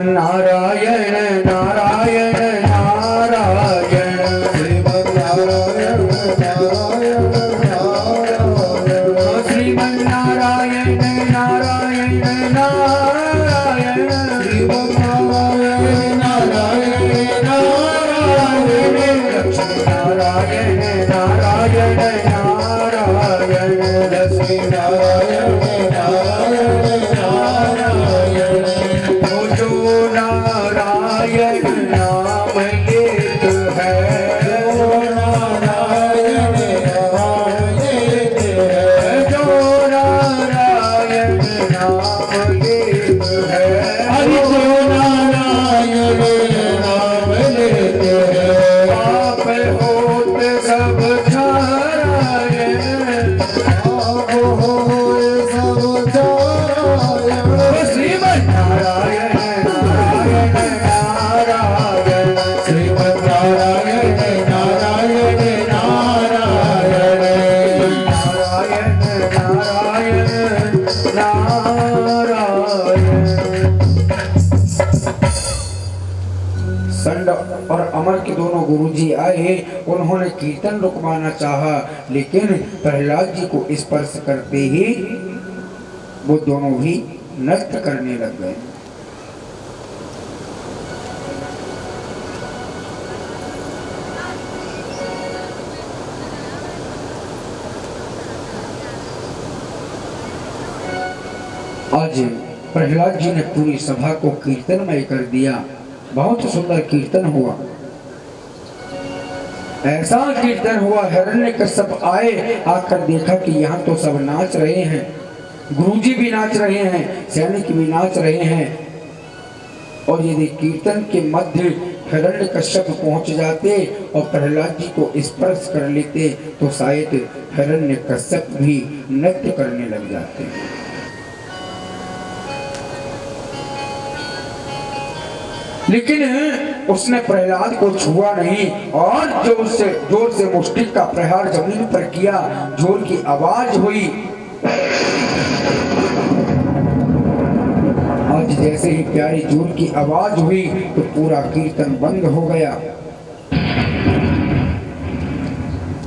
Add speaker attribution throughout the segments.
Speaker 1: नारायण नारायण नारायण श्रीमन्नारायण नारायण नारायण श्रीमन्नारायण नारायण नारायण श्रीमन्नारायण नारायण नारायण लक्ष्मी नारायण नारायण नारायण लक्ष्मी नारायण नारायण नारायण नारायण नाम लेत है जो नारायण नाम लेत है जो नारायण नाम लेत है हरि जो नारायण नाम लेत है पाप होत सब नारायण पाप होत सब नारायण श्रीमन्नारायण संड और अमर के दोनों गुरुजी आए। उन्होंने कीर्तन रुकवाना चाहा, लेकिन प्रहलाद जी को स्पर्श करते ही वो दोनों भी नृत्य करने लग गए। आज प्रहलाद जी ने पूरी सभा को कीर्तनमय कर दिया। बहुत सुंदर कीर्तन हुआ। ऐसा कीर्तन हुआ, हिरण्यकश्यप आए, आकर देखा कि यहाँ तो सब नाच रहे हैं, गुरुजी भी नाच रहे हैं, सैनिक भी नाच रहे हैं, और यदि कीर्तन के मध्य हिरण्यकश्यप पहुंच जाते और प्रहलाद जी को स्पर्श कर लेते तो शायद हिरण्यकश्यप भी नृत्य करने लग जाते। लेकिन उसने प्रहलाद को छुआ नहीं और जोर से मुष्टि का प्रहार जमीन पर किया। जोर की आवाज हुई। आज जैसे ही प्यारी जोर की आवाज हुई तो पूरा कीर्तन बंद हो गया।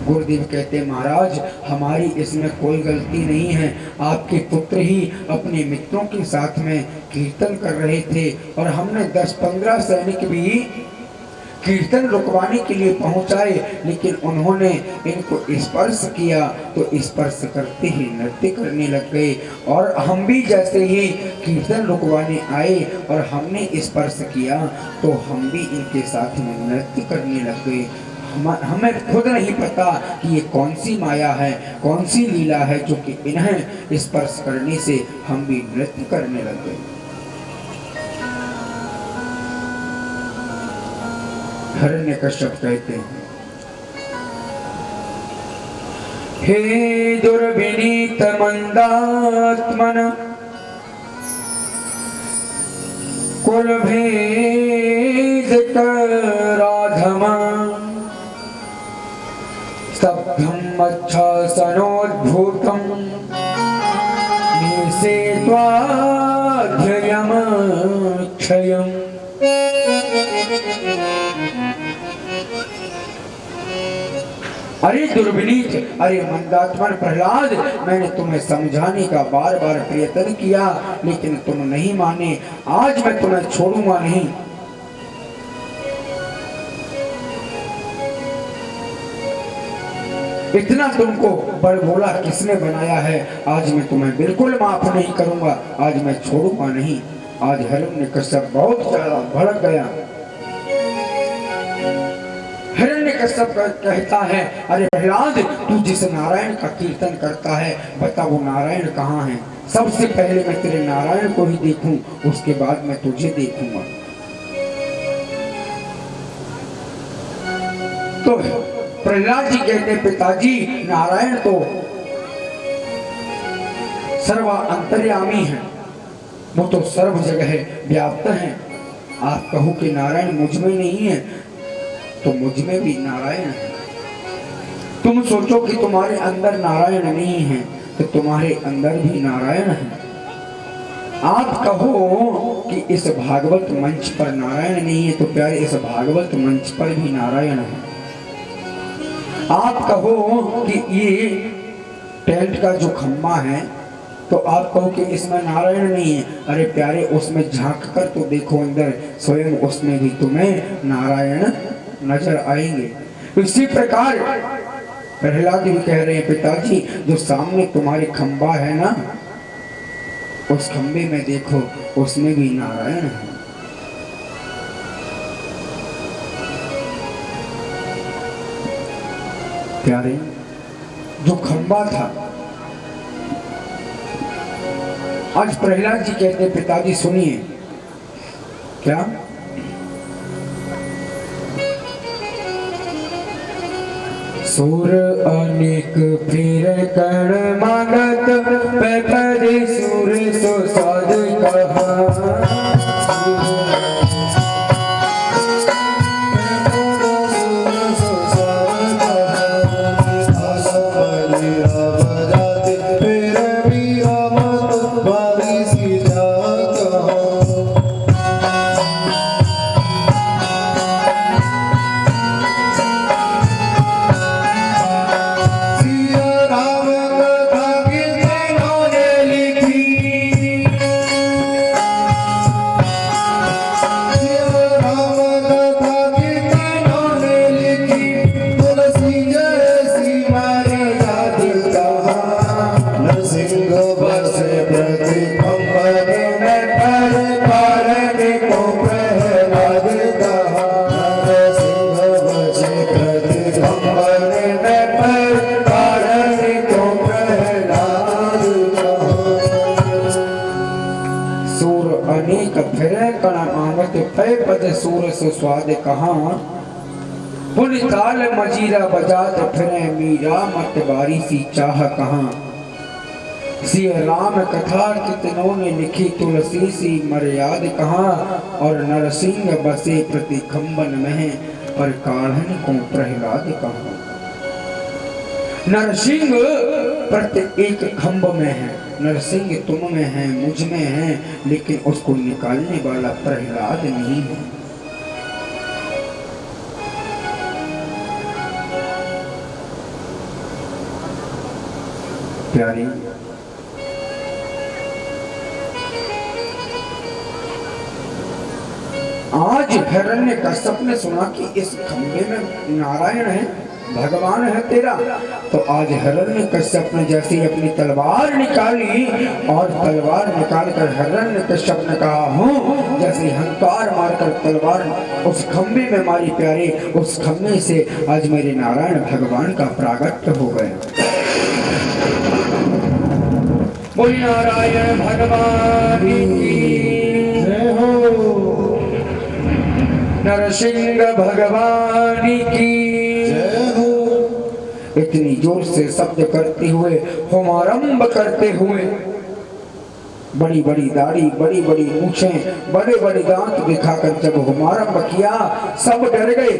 Speaker 1: गुरुदेव कहते, महाराज हमारी इसमें कोई गलती नहीं है। आपके पुत्र ही अपने मित्रों के साथ में कीर्तन कर रहे थे और हमने 10-15 सैनिक भी कीर्तन रुकवाने के लिए पहुंचाए, लेकिन उन्होंने इनको स्पर्श किया तो स्पर्श करते ही नृत्य करने लग गए। और हम भी जैसे ही कीर्तन रुकवाने आए और हमने स्पर्श किया तो हम भी इनके साथ में नृत्य करने लग गए। हमें खुद नहीं पता कि ये कौन सी माया है, कौन सी लीला है जो कि इन्हें स्पर्श करने से हम भी नृत्य करने लग गए। हिरण्यकश्यप कहते हैं, हे दुर्विनीत मंदात्मन कुल भेद कराधमा स्तब्धं मच्छासनोद्भूतं निषेत्वाध्ययमक्षयम्। अरे दुर्विनीत, अरे मंदात्मन प्रहलाद, मैंने तुम्हें समझाने का बार बार प्रयत्न किया लेकिन तुम नहीं माने। आज मैं तुम्हें छोड़ूंगा नहीं। इतना तुमको बड़बोला किसने बनाया है? आज मैं तुम्हें बिल्कुल माफ नहीं करूंगा, आज मैं छोड़ूंगा नहीं। आज हिरण्यकश्यप बहुत ज्यादा भड़क गया। हिरण्यकश्यप कहता है, अरे प्रहलाद, तू जिस नारायण का कीर्तन करता है बता वो नारायण कहाँ है? सबसे पहले मैं तेरे नारायण को ही देखूं, उसके बाद मैं तुझे देखूंगा। तो प्रहलाद जी कहते, पिताजी नारायण तो सर्वा अंतर्यामी है, वो तो सर्व जगह व्याप्त है। आप कहो कि नारायण मुझ में नहीं है तो मुझ में भी नारायण है। तुम सोचो कि तुम्हारे अंदर नारायण नहीं है तो तुम्हारे अंदर भी नारायण है। आप कहो कि इस भागवत मंच पर नारायण नहीं है, तो प्यारे इस भागवत मंच पर भी नारायण है। आप कहो कि ये टेंट का जो खम्बा है, तो आप कहो कि इसमें नारायण नहीं है। अरे प्यारे, उसमें झांक कर तो देखो अंदर, स्वयं उसमें भी तुम्हें नारायण नजर आएंगे। इसी प्रकार प्रहलाद भी कह रहे हैं, पिताजी जो सामने तुम्हारे खंबा है ना, उस खंबे में देखो, उसमें भी नारायण है। प्यारे, जो खंबा था, आज प्रहलाद जी कहते हैं, पिताजी सुनिए, क्या सुर अनेक फिर कण मागत पैपरे सुर सो साध कहा। सूर सो स्वाद कहाँ पुन ताल मजीरा बजात फिरे मीरा मत बारी सी चाह कहाँ। सी राम कथा कितनों ने लिखी तुलसी सी मर्याद कहाँ। और नरसिंह बसे प्रति खंबन में पर काढ़न को प्रहलाद कहाँ। नरसिंह प्रति एक खंब में है, नरसिंह तुम में है, मुझ में है, लेकिन उसको निकालने वाला प्रहलाद नहीं है। प्यारी, आज हिरण्यकश्यप ने सुना कि इस खंबे में नारायण है, भगवान है तेरा, तो आज हिरण्यकश्यप ने जैसे ही अपनी तलवार निकाली और तलवार निकालकर हिरण्यकश्यप ने कहा हूँ, जैसे हंकार मारकर तलवार उस खंबे में मारी प्यारे, उस खंबे से आज मेरे नारायण भगवान का प्रागट्य हो गया। बोली नारायण भगवान की जय हो, नरसिंह भगवान की जय हो। इतनी जोर से शब्द करते हुए, होमारंभ करते हुए, बड़ी बड़ी दाढ़ी, बड़ी बड़ी मूछें, बड़े बड़े दांत दिखाकर जब होमारंभ किया, सब डर गए।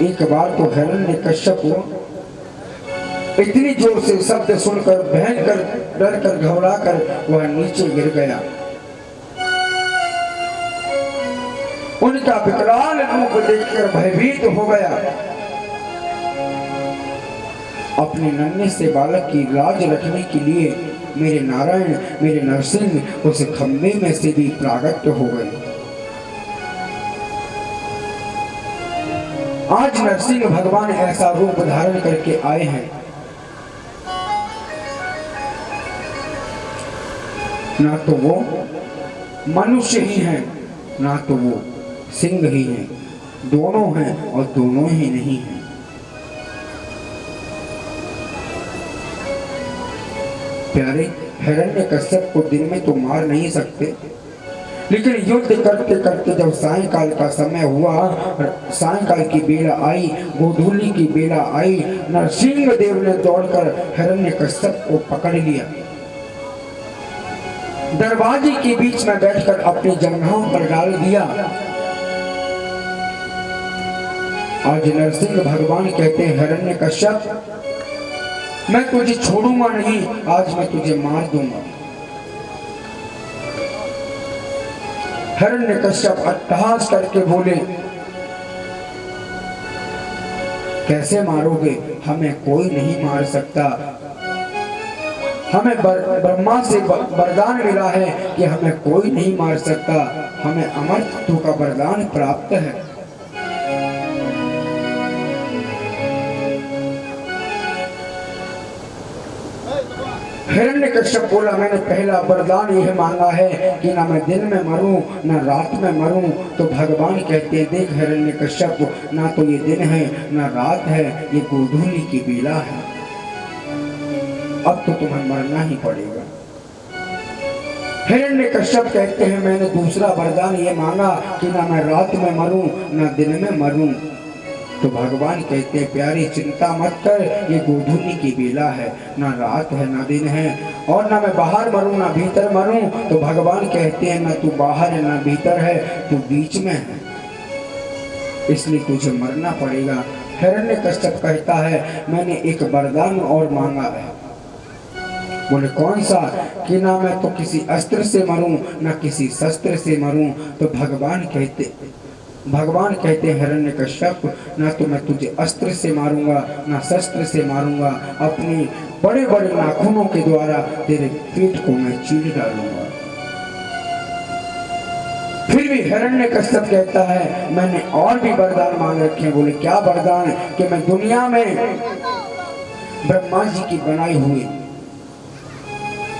Speaker 1: एक बार तो हिरण्यकश्यप इतनी जोर से शब्द सुनकर भयंकर डर कर घबरा कर वह नीचे गिर गया। उनका विकराल रूप देखकर भयभीत हो गया। अपने नन्हे से बालक की लाज रखने के लिए मेरे नारायण, मेरे नरसिंह उस खंबे में से भी प्रागट्य हो गए। आज नरसिंह भगवान ऐसा रूप धारण करके आए हैं, ना तो वो मनुष्य ही हैं, ना तो वो सिंह ही हैं, दोनों हैं और दोनों ही नहीं हैं। प्यारे, हिरण्यकश्यप को दिन में तो मार नहीं सकते, लेकिन युद्ध करते करते जब सायंकाल का समय हुआ, सायंकाल की बेला आई, गोधूली की बेला आई, नरसिंह देव ने दौड़कर हिरण्यकश्यप को पकड़ लिया। दरवाजे के बीच में बैठकर अपनी जंघों पर डाल दिया। आज नरसिंह भगवान कहते हैं, हिरण्यकश्यप मैं तुझे छोड़ूंगा नहीं, आज मैं तुझे मार दूंगा। हिरण्यकश्यप अट्टहास करके बोले, कैसे मारोगे? हमें कोई नहीं मार सकता। हमें ब्रह्मा से वरदान मिला है कि हमें कोई नहीं मार सकता। हमें अमरत्व का वरदान प्राप्त है। हिरण्यकश्यप बोला, मैंने पहला वरदान यह मांगा है कि ना मैं दिन में मरूं ना रात में मरूं। तो भगवान कहते हैं, देख हिरण्यकश्यप, ना तो ये दिन है ना रात है, ये गोधूली की बेला है। अब तो तुम्हें मरना ही पड़ेगा। हिरण्यकश्यप कहते हैं, मैंने दूसरा वरदान ये मांगा कि ना मैं रात में मरूं ना दिन में मरूं। तो भगवान कहते हैं, प्यारी चिंता मत कर, ये गोधूली की बेला है, ना रात है ना दिन है, और ना मैं बाहर मरूं ना भीतर मरूं। तो भगवान कहते हैं, ना तू बाहर है ना भीतर है, तू बीच में है, इसलिए तुझे मरना पड़ेगा। हिरण्यकश्यप कहता है, मैंने एक वरदान और मांगा है। बोले, कौन सा? कि ना मैं तो किसी अस्त्र से मरूं ना किसी शस्त्र से मरूं। तो भगवान कहते हैं, हिरण्यकश्यप, ना तो मैं तुझे अस्त्र से मारूंगा ना शस्त्र से मारूंगा, अपनी बड़े बड़े नाखूनों के द्वारा तेरे पेट को मैं चीर डालूंगा। फिर भी हिरण्यकश्यप कहता है, मैंने और भी वरदान मांग रखे। बोले, क्या वरदान? कि मैं दुनिया में ब्रह्मा जी की बनाई हुई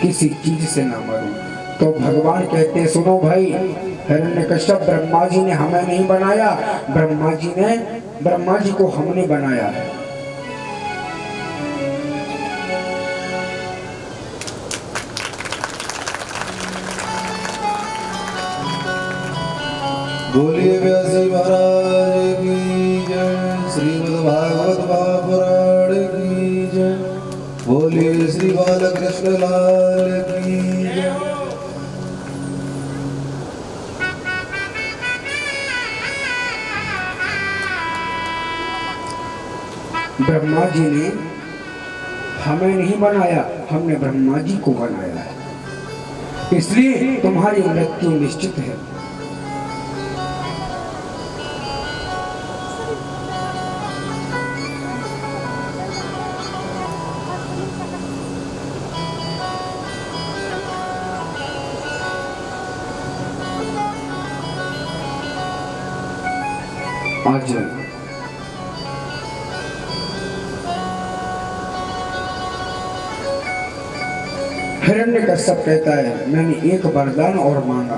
Speaker 1: किसी चीज से ना मरूं। तो भगवान कहते हैं, सुनो भाई हिरण्यकश्यप, ब्रह्मा जी ने हमें नहीं बनाया, ब्रह्मा जी को हमने बनाया है।
Speaker 2: बोलिए व्यासी महाराज की जय, श्रीमद् भागवत महापुराण की जय, बोलिए श्री बालकृष्ण लाल की जय।
Speaker 1: ब्रह्मा जी ने हमें नहीं बनाया, हमने ब्रह्मा जी को बनाया है, इसलिए तुम्हारी मृत्यु निश्चित है। आज हिरण्यकश्यप कहता है, मैंने एक वरदान और मांगा।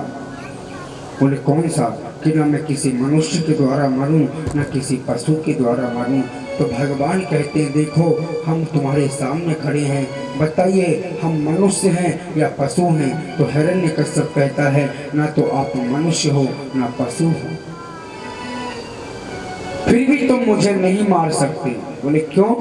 Speaker 1: बोले, कौन सा? कि ना मैं किसी मनुष्य के द्वारा मरूं ना किसी पशु के द्वारा मरूं। तो भगवान कहते हैं, देखो हम तुम्हारे सामने खड़े हैं, बताइए हम मनुष्य हैं या पशु हैं? तो हिरण्यकश्यप कहता है, ना तो आप मनुष्य हो ना पशु हो, फिर भी तुम मुझे नहीं मार सकते। बोले, क्यों?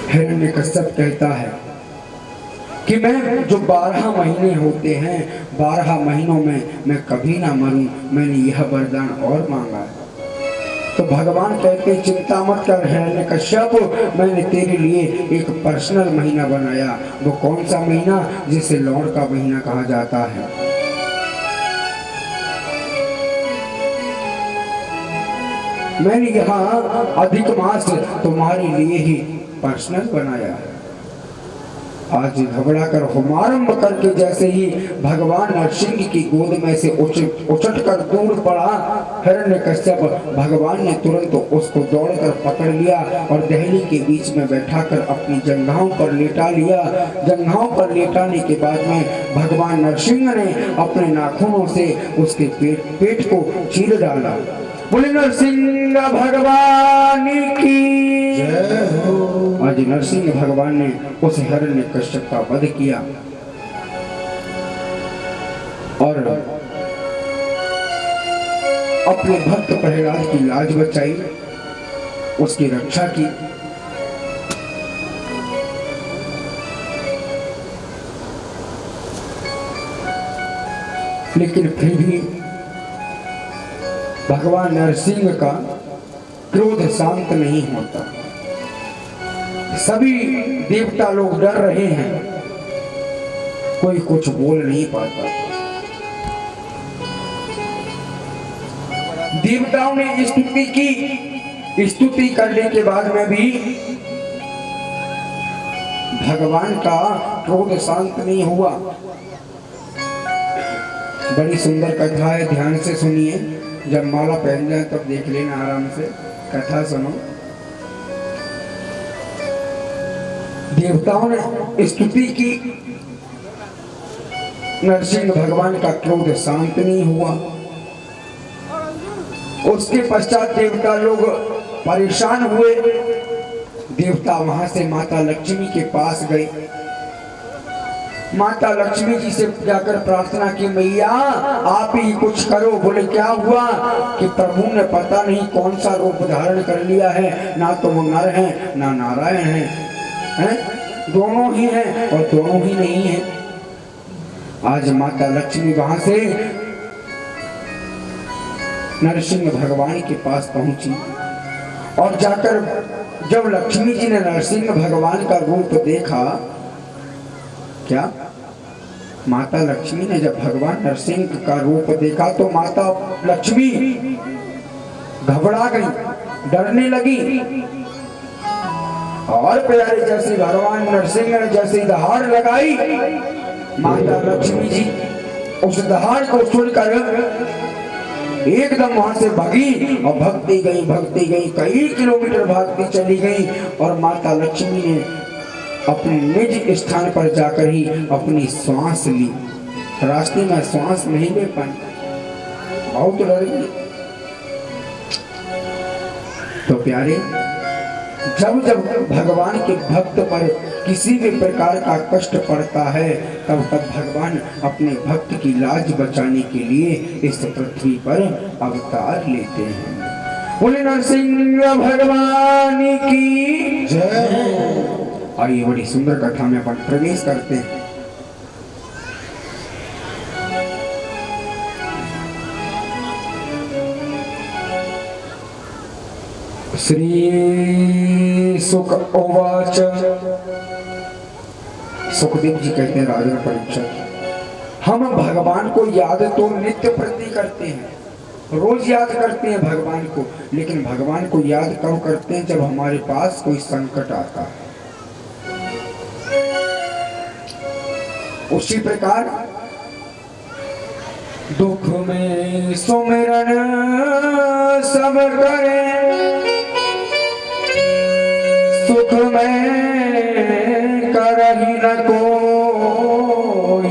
Speaker 1: हिरण्यकश्यप कहता है कि मैं जो 12 महीने होते हैं, 12 महीनों में मैं कभी ना मरूं, मैंने यह वरदान और मांगा है। तो भगवान कहते, चिंता मत कर हिरण्यकश्यप, मैंने तेरे लिए एक पर्सनल महीना बनाया। वो कौन सा महीना? जिसे लौट का महीना कहा जाता है। मैंने यहाँ अधिक मास तुम्हारे लिए ही पर्सनल बनाया है। आज घबरा कर हुमारंभ करके जैसे ही भगवान नरसिंह की गोद में से उछट कर दूर पड़ा, हिरण्यकश्यप, भगवान ने तुरंत उसको दौड़कर पकड़ लिया और दहली के बीच में बैठाकर अपनी जंघाओं पर लेटा लिया। जंघाओं पर लेटाने के बाद में भगवान नरसिंह ने अपने नाखूनों से उसके पेट को चीर डाला। बोले नरसिंह भगवान की जय हो। आज नरसिंह भगवान ने उस हिरण्यकश्यप का वध किया और अपने भक्त प्रहलाद की लाज बचाई, उसकी रक्षा की। लेकिन फिर भी भगवान नरसिंह का क्रोध शांत नहीं होता। सभी देवता लोग डर रहे हैं, कोई कुछ बोल नहीं पाता। देवताओं ने स्तुति की, स्तुति करने के बाद में भी भगवान का क्रोध शांत नहीं हुआ। बड़ी सुंदर कथा है, ध्यान से सुनिए। जब माला पहन जाए तब देख लेना आराम से, कथा सुनो। देवताओं ने स्तुति की, नरसिंह भगवान का क्रोध शांत नहीं हुआ। उसके पश्चात देवता लोग परेशान हुए। देवता वहां से माता लक्ष्मी के पास गए। माता लक्ष्मी जी से जाकर प्रार्थना की, मैया आप ही कुछ करो। बोले क्या हुआ? कि प्रभु ने पता नहीं कौन सा रूप धारण कर लिया है, ना तो वो नर है ना नारायण है, दोनों ही हैं और दोनों ही नहीं है। आज माता लक्ष्मी वहां से नरसिंह भगवान के पास पहुंची और जाकर जब लक्ष्मी जी ने नरसिंह भगवान का रूप देखा, क्या माता लक्ष्मी ने जब भगवान नरसिंह का रूप देखा तो माता लक्ष्मी घबरा गई, डरने लगी। और प्यारे जैसे भगवान नरसिंह ने जैसे दहाड़ लगाई, माता लक्ष्मी जी उस दहाड़ को सुनकर एकदम वहां से भागी और भागती गई, कई किलोमीटर भागती चली गई। और माता लक्ष्मी ने अपने निज स्थान पर जाकर ही अपनी श्वास ली। रास्ते में श्वास नहीं ले पाई, बहुत डर गई। तो प्यारे, जब जब भगवान के भक्त पर किसी भी प्रकार का कष्ट पड़ता है, तब तब भगवान अपने भक्त की लाज बचाने के लिए इस पृथ्वी पर अवतार लेते हैं। बोले नरसिंह भगवान की जय। आइए, बड़ी सुंदर कथा में अपन प्रवेश करते हैं। श्री सुक उवाच। सुखदेव जी कहते हैं, राजा परीक्षित, हम भगवान को याद तो नित्य प्रति करते हैं, रोज याद करते हैं भगवान को, लेकिन भगवान को याद कब करते हैं? जब हमारे पास कोई संकट आता है। उसी प्रकार दुख में सुमिरन सब करें, सुख में करही न कोई,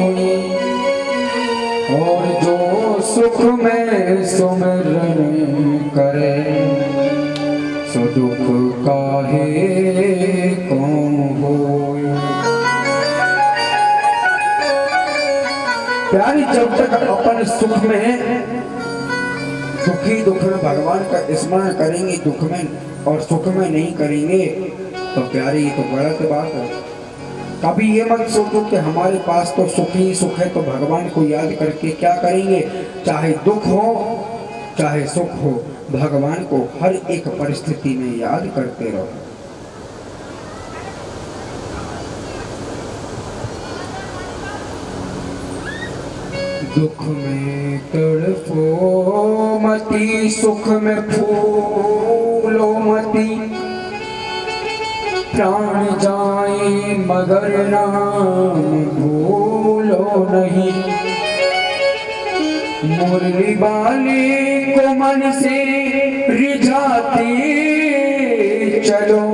Speaker 1: और जो सुख में सुमिरन करे, सो दुख काहे को होय। प्यारी, जब तक अपन सुख में है, दुखी दुख में भगवान का स्मरण करेंगे, दुख में और सुख में नहीं करेंगे, तो प्यारी ये तो गलत बात है। कभी ये मत सोचो कि हमारे पास तो सुख ही सुख है, तो भगवान को याद करके क्या करेंगे? चाहे दुख हो चाहे सुख हो, भगवान को हर एक परिस्थिति में याद करते रहो। दुख में तड़पो मती, सुख में फूलो मती, प्राण जाए मगर नाम भूलो नहीं। मुरली बाले को मन से रिझाते चलो,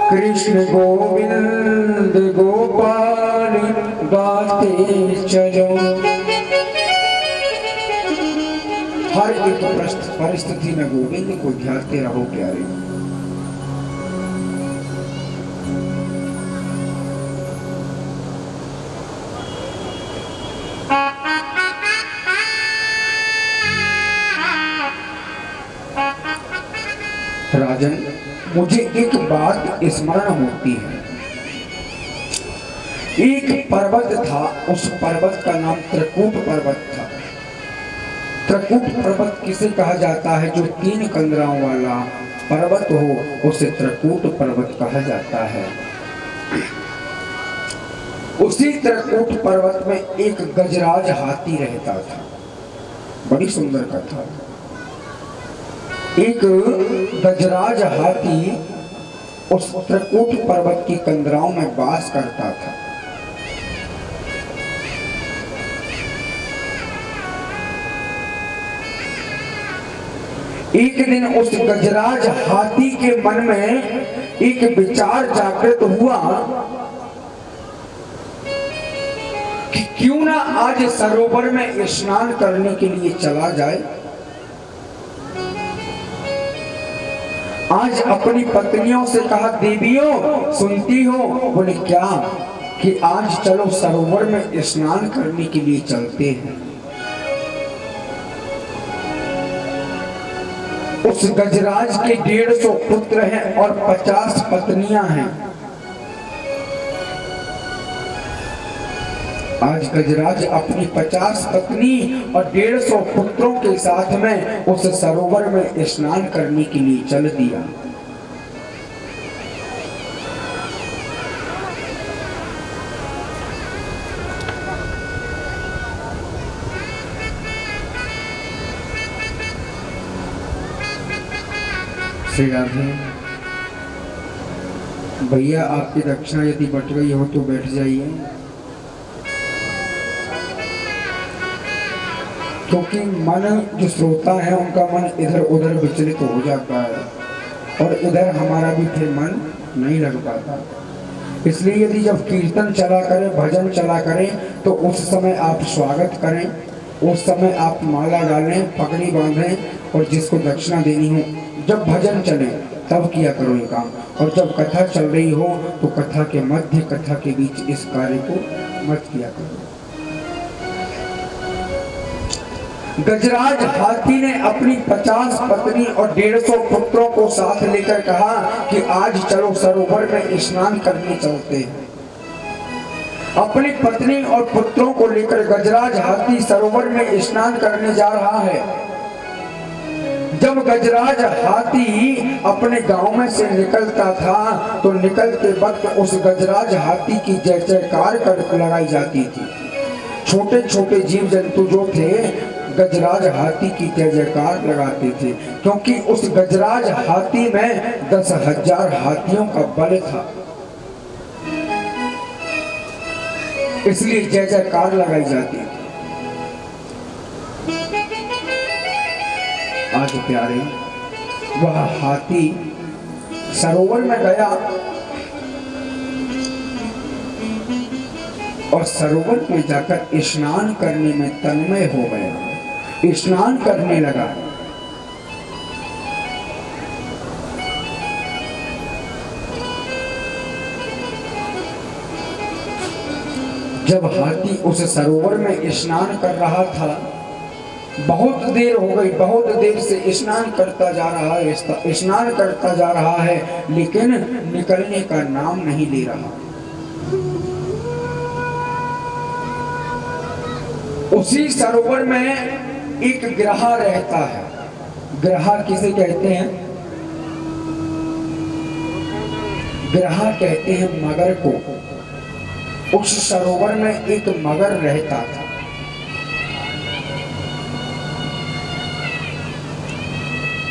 Speaker 1: कृष्ण गोविंद गोपाल गाते चलो। हर एक परिस्थिति में गोविंद को ध्याते रहो प्यारे। राजन, मुझे एक बात स्मरण होती है। एक पर्वत था, उस पर्वत का नाम त्रिकूट पर्वत था। त्रिकूट पर्वत किसे कहा जाता है? जो 3 कंदराओं वाला, पर्वत हो उसे त्रिकूट पर्वत कहा जाता है। उसी त्रिकूट पर्वत में एक गजराज हाथी रहता था। बड़ी सुंदर कथा। एक गजराज हाथी उस त्रिकूट पर्वत की कंदराओं में वास करता था। एक दिन उस गजराज हाथी के मन में एक विचार जागृत हुआ कि क्यों ना आज सरोवर में स्नान करने के लिए चला जाए। आज अपनी पत्नियों से कहा, देवियों सुनती हो? बोले क्या? कि आज चलो सरोवर में स्नान करने के लिए चलते हैं। उस गजराज के 150 पुत्र हैं और 50 पत्नियां हैं। आज गजराज अपनी 50 पत्नी और 150 पुत्रों के साथ में उस सरोवर में स्नान करने के लिए चल दिया। श्री राधे। भैया आपकी दक्षिणा यदि बट गई हो तो बैठ जाइए, क्योंकि मन जो श्रोता है उनका मन इधर उधर विचलित हो जाता है और इधर हमारा भी फिर मन नहीं लग पाता। इसलिए यदि जब कीर्तन चला करें, भजन चला करें, तो उस समय आप स्वागत करें, उस समय आप माला डालें, पगड़ी बांधें और जिसको दक्षिणा देनी हो जब भजन चले तब किया करो ये काम। और जब कथा चल रही हो तो कथा के मध्य, कथा के बीच इस कार्य को मत किया करो। गजराज हाथी ने अपनी 50 पत्नी और 150 पुत्रों को साथ लेकर कहा कि आज चलो सरोवर में स्नान करने चलते हैं। अपनी पत्नी और पुत्रों को लेकर गजराज हाथी सरोवर में स्नान करने जा रहा है। जब गजराज हाथी अपने गांव में से निकलता था तो निकलते वक्त उस गजराज हाथी की जय जयकार कर लगाई जाती थी। छोटे छोटे जीव जंतु जो थे गजराज हाथी की जय जयकार लगाते थे, क्योंकि उस गजराज हाथी में 10,000 हाथियों का बल था, इसलिए जय जयकार लगाई जाती थी। आज प्यारे वह हाथी सरोवर में गया और सरोवर में जाकर स्नान करने में तन्मय हो गया, स्नान करने लगा। जब हाथी उस सरोवर में स्नान कर रहा था, बहुत देर हो गई, बहुत देर से स्नान करता जा रहा है, स्नान करता जा रहा है, लेकिन निकलने का नाम नहीं ले रहा। उसी सरोवर में एक ग्रहा रहता है। ग्रहा किसे कहते हैं? ग्रहा कहते हैं मगर को। उस सरोवर में एक मगर रहता था।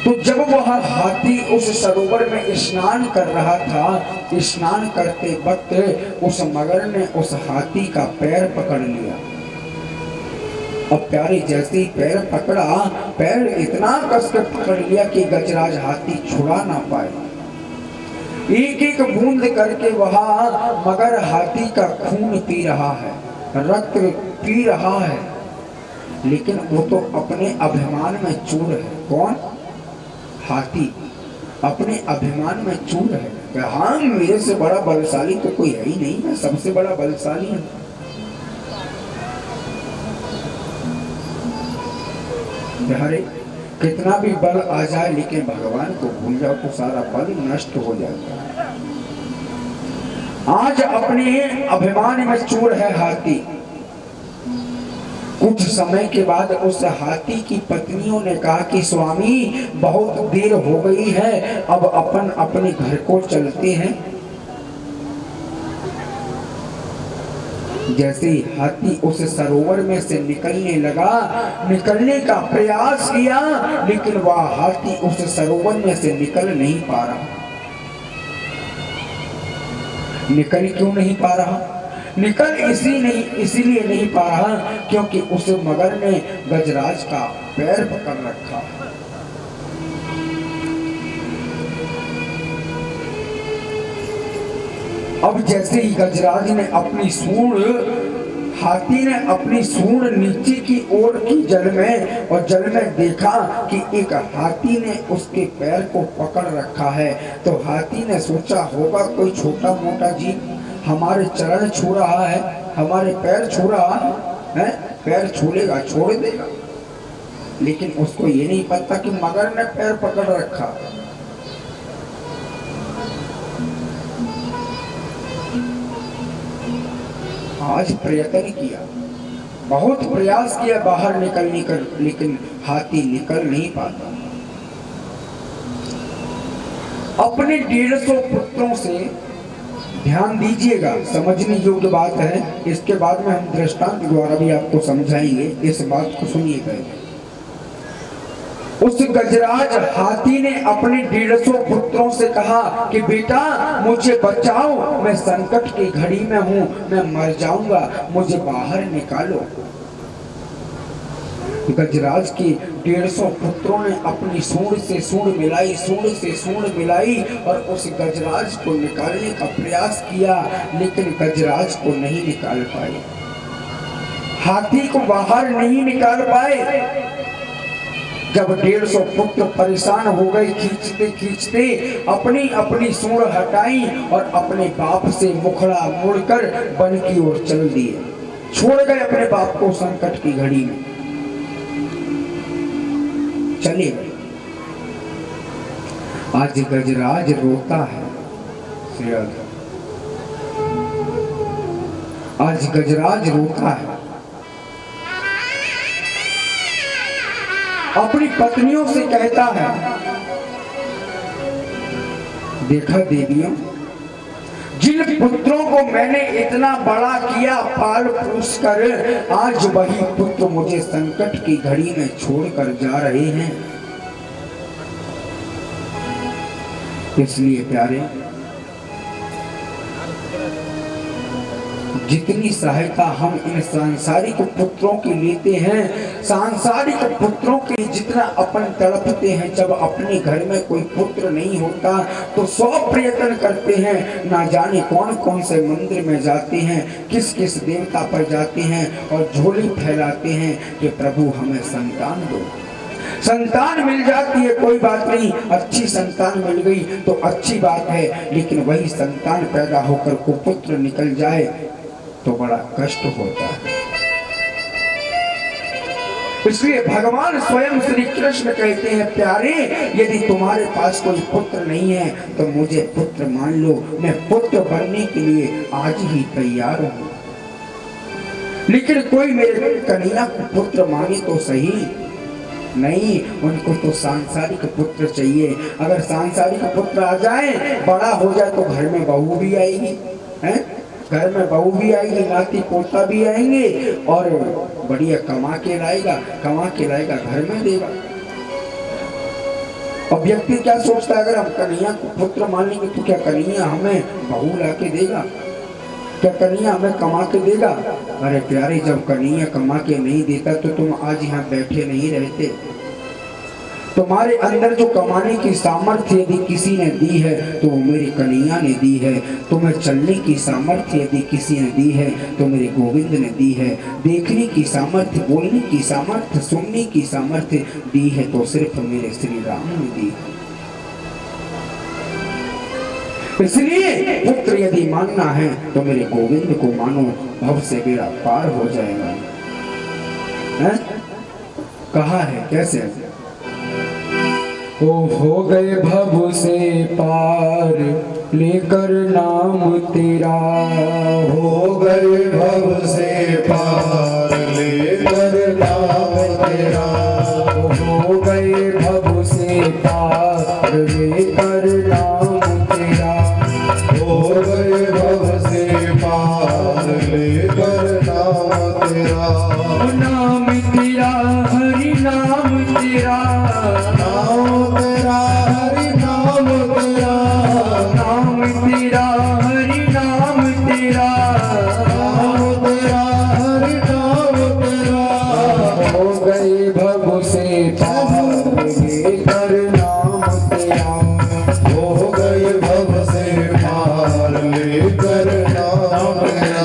Speaker 1: तो जब वह हाथी उस सरोवर में स्नान कर रहा था, स्नान करते वक्त उस मगर ने उस हाथी का पैर पकड़ लिया। और प्यारे जैसे ही पैर पकड़ा, पैर इतना कस कर पकड़ लिया कि गजराज हाथी छुड़ा ना पाए। एक एक बूंद करके वह मगर हाथी का खून पी रहा है, रक्त पी रहा है, लेकिन वो तो अपने अभिमान में चूर है। कौन? हाथी अपने अभिमान में चूर है कि हाँ, मेरे से बड़ा बलशाली तो कोई है ही नहीं, मैं सबसे बड़ा बलशाली हूं। यारे कितना भी बल आ जाए, लेकिन भगवान को भूल जाओ तो सारा बल नष्ट हो जाता है। आज अपने अभिमान में चूर है हाथी। कुछ समय के बाद उस हाथी की पत्नियों ने कहा कि स्वामी बहुत देर हो गई है, अब अपन अपने घर को चलते हैं। जैसे ही हाथी उस सरोवर में से निकलने लगा, निकलने का प्रयास किया, लेकिन वह हाथी उस सरोवर में से निकल नहीं पा रहा। निकल क्यों नहीं पा रहा? निकल इसीलिए नहीं पा रहा क्योंकि उस मगर ने गजराज का पैर पकड़ रखा। अब जैसे ही गजराज ने अपनी सूंड, हाथी ने अपनी सूंड नीचे की ओर की जल में, और जल में देखा कि एक हाथी ने उसके पैर को पकड़ रखा है, तो हाथी ने सोचा होगा कोई छोटा मोटा जीव हमारे चरण छू रहा है, हमारे पैर छू रहा है, पैर छू लेगा छोड़ देगा। लेकिन उसको ये नहीं पता कि मगर ने पैर पकड़ रखा। आज प्रयत्न किया, बहुत प्रयास किया बाहर निकलने का, लेकिन हाथी निकल नहीं पाता। अपने 150 पुत्रों से, ध्यान दीजिएगा, समझने योग्य बात है, इसके बाद में हम दृष्टांत द्वारा भी आपको समझाएंगे, इस बात को सुनिएगा। उस गजराज हाथी ने अपने 150 पुत्रों से कहा कि बेटा मुझे बचाओ, मैं संकट की घड़ी में हूं, मैं मर जाऊंगा, मुझे बाहर निकालो। गजराज के 150 पुत्रों ने अपनी सूंड से सूंड मिलाई, सूंड से सूंड मिलाई और उस गजराज को निकालने का प्रयास किया, लेकिन गजराज को नहीं निकाल पाए, हाथी को बाहर नहीं निकाल पाए। जब 150 पुत्र परेशान हो गए, खींचते खींचते अपनी अपनी सूंड हटाई और अपने बाप से मुखड़ा मुड़कर वन की ओर चल दिए, छोड़ गए अपने बाप को संकट की घड़ी में, चले गए। आज गजराज रोता है, आज गजराज रोता है, अपनी पत्नियों से कहता है, देखा देवियों, जिन पुत्रों को मैंने इतना बड़ा किया पाल पोस कर, आज वही पुत्र मुझे संकट की घड़ी में छोड़कर जा रहे हैं। इसलिए प्यारे, जितनी सहायता हम इन सांसारिक पुत्रों की लेते हैं, सांसारिक पुत्रों के जितना अपन तड़पते हैं, जब अपने घर में कोई पुत्र नहीं होता तो 100 प्रयत्न करते हैं, ना जाने कौन कौन से मंदिर में जाते हैं, किस किस देवता पर जाते हैं और झोली फैलाते हैं कि प्रभु हमें संतान दो। संतान मिल जाती है कोई बात नहीं, अच्छी संतान मिल गई तो अच्छी बात है, लेकिन वही संतान पैदा होकर कुपुत्र निकल जाए तो बड़ा कष्ट होता है। इसलिए भगवान स्वयं श्री कृष्ण कहते हैं, प्यारे यदि तुम्हारे पास कोई पुत्र नहीं है तो मुझे पुत्र मान लो, मैं पुत्र बनने के लिए आज ही तैयार हूं। लेकिन कोई मेरे कन्हैया को पुत्र मांगे तो सही, नहीं, उनको तो सांसारिक पुत्र चाहिए। अगर सांसारिक पुत्र आ जाए, बड़ा हो जाए तो घर में बहू भी आएगी, हैं? घर में बहू भी आएगी, नाती पोता भी आएंगे और बढ़िया कमा के लाएगा घर में देगा। और व्यक्ति क्या सोचता है, अगर हम कन्हैया को पुत्र मानेंगे तो क्या कन्हैया हमें बहू ला के देगा, क्या कन्हैया हमें कमा के देगा? अरे प्यारे, जब कन्हैया कमा के नहीं देता तो तुम आज यहाँ बैठे नहीं रहते। तुम्हारे अंदर जो कमाने की सामर्थ्य यदि किसी ने दी है तो वो मेरे कन्हैया ने दी है। तुम्हें चलने की सामर्थ्य यदि किसी ने दी है तो मेरे गोविंद ने दी है। देखने की सामर्थ्य, बोलने की सामर्थ्य, सुनने की सामर्थ्य दी है तो सिर्फ मेरे श्री राम ने दी है। इसलिए पुत्र यदि मानना है तो मेरे गोविंद को मानो, भव से बेड़ा पार हो जाएगा। है? कहा है कैसे? ओ हो गए भव से पार लेकर नाम तेरा,
Speaker 2: हो गए भव से पार लेकर तेरा,
Speaker 1: हो गए भव से पार लेकर नाम तेरा,
Speaker 2: हो गए भव से पार लेकर नाम तेरा,
Speaker 1: नाम तेरा हरि नाम तेरा,
Speaker 2: नाम तेरा हरि नाम तेरा,
Speaker 1: नाम तेरा हरि नाम तेरा,
Speaker 2: नाम तेरा हरि नाम तेरा,
Speaker 1: हो गए भव से पार लेकर नाम तेरा,
Speaker 2: हो गए भव से पार लेकर नाम तेरा।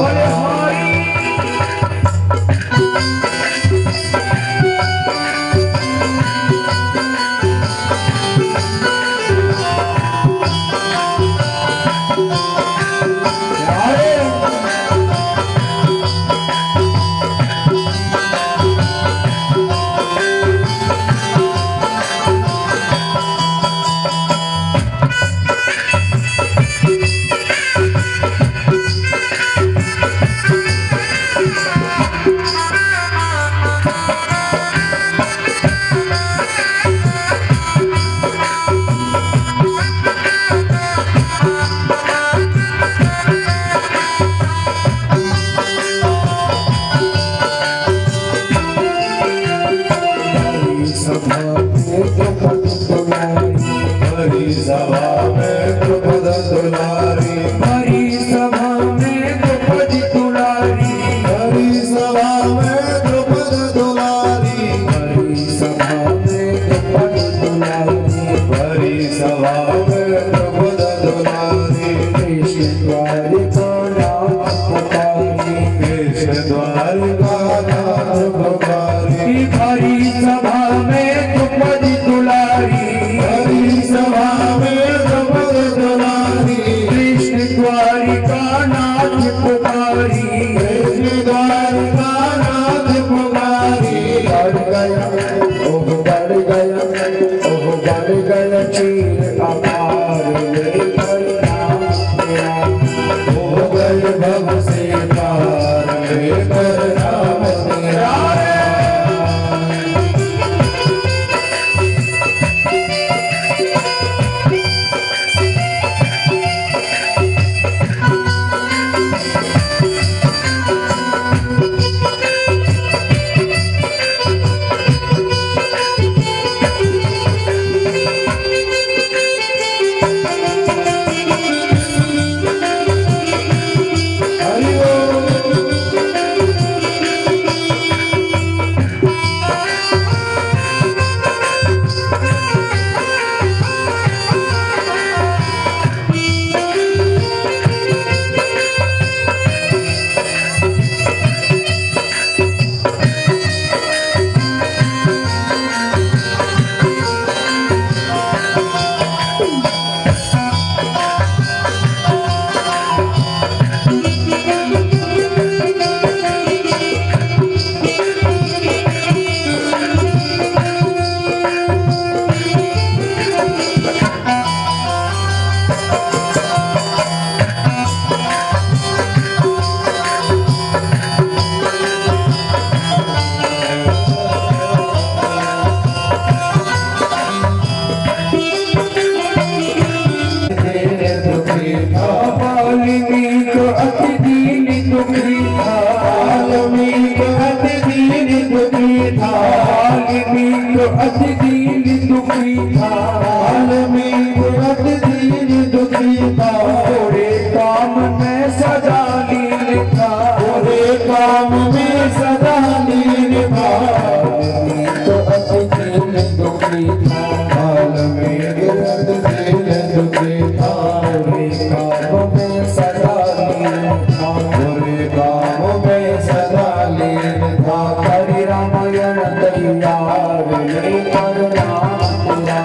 Speaker 2: हरि सभा में द्रुपद दुलारी,
Speaker 1: हरि सभा में द्रौपदी दुलारी,
Speaker 2: हरि सभा में द्रुपद दुलारी,
Speaker 1: हरि सभा में द्रौपदी दुलारी,
Speaker 2: हरि सभा में द्रुपद दुलारी,
Speaker 1: कृष्ण द्वारिका नाथ पुकारी,
Speaker 2: कृष्ण द्वारिका नाथ पुकारी,
Speaker 1: हरि सभा में द्रौपदी दुलारी,
Speaker 2: हरि सभा में द्रुपद दुलारी,
Speaker 1: कृष्ण द्वारिका नाथ पुकारी,
Speaker 2: कृष्ण द्वारिका नाथ पुकारी,
Speaker 1: बढ़ गया ओह बढ़ गया ओह बढ़ गया चीर अपार लेकर नाम तेरा,
Speaker 2: हो गए भव से पार लेकर नाम तेरा। हरि ओम।
Speaker 1: वाल्मीकि अति दीन दुखी था,
Speaker 2: वाल्मीकि अति दीन दुखी था,
Speaker 1: वाल्मीकि अति दीन दुखी था,
Speaker 2: वाल्मीकि अति दीन दुखी था,
Speaker 1: थोड़े काम में सदा लीन था,
Speaker 2: पूरे काम में सदा लीन था,
Speaker 1: वाल्मीकि अति दीन दुखी था,
Speaker 2: वाल्मीकि अति दीन दुखी था,
Speaker 1: थोड़े काम में सदा लीन था,
Speaker 2: पूरे काम में सदा लीन था,
Speaker 1: हरि रामायण तैयार लेकर नाम तेरा,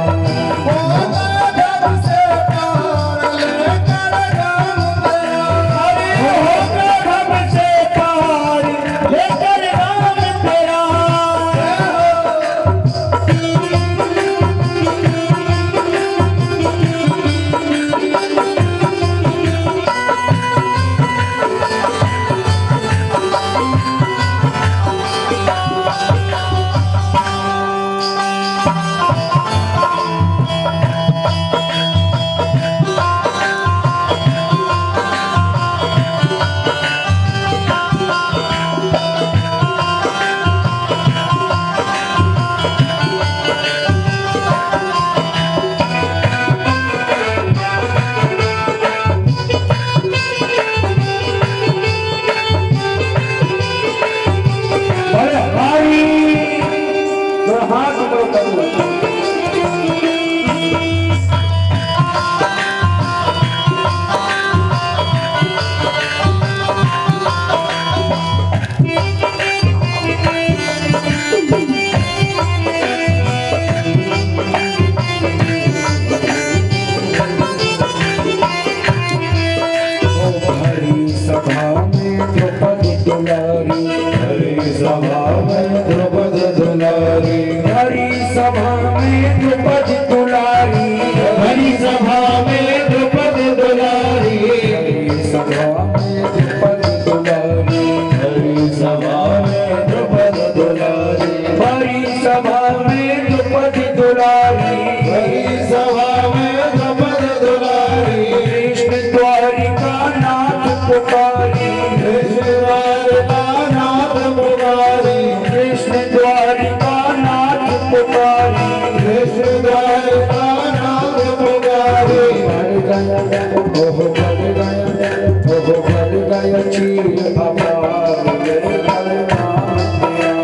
Speaker 1: ओह गल गया, ओह गल गया चीर अपार ले कर नाम तेरा।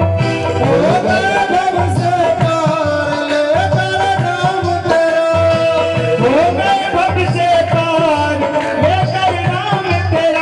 Speaker 1: ओह गल भव से पार ले कर नाम तेरा। ओह गल भव से पार ले कर नाम तेरा।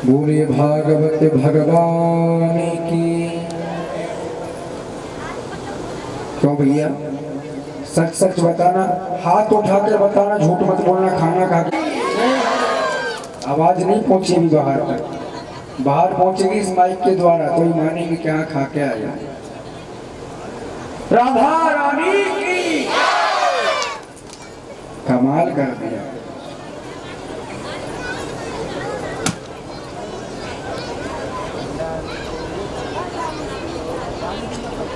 Speaker 1: बोले भागवत भगवान की। क्यों भैया, सच सच बताना, हाथ उठा कर बताना, झूठ मत बोलना। खाना खा के आवाज नहीं पहुंचेगी बाहर तक, बाहर पहुंचेगी इस माइक के द्वारा, तो ही मानेंगे क्या खा के आया। राधा रानी की कमाल कर दिया।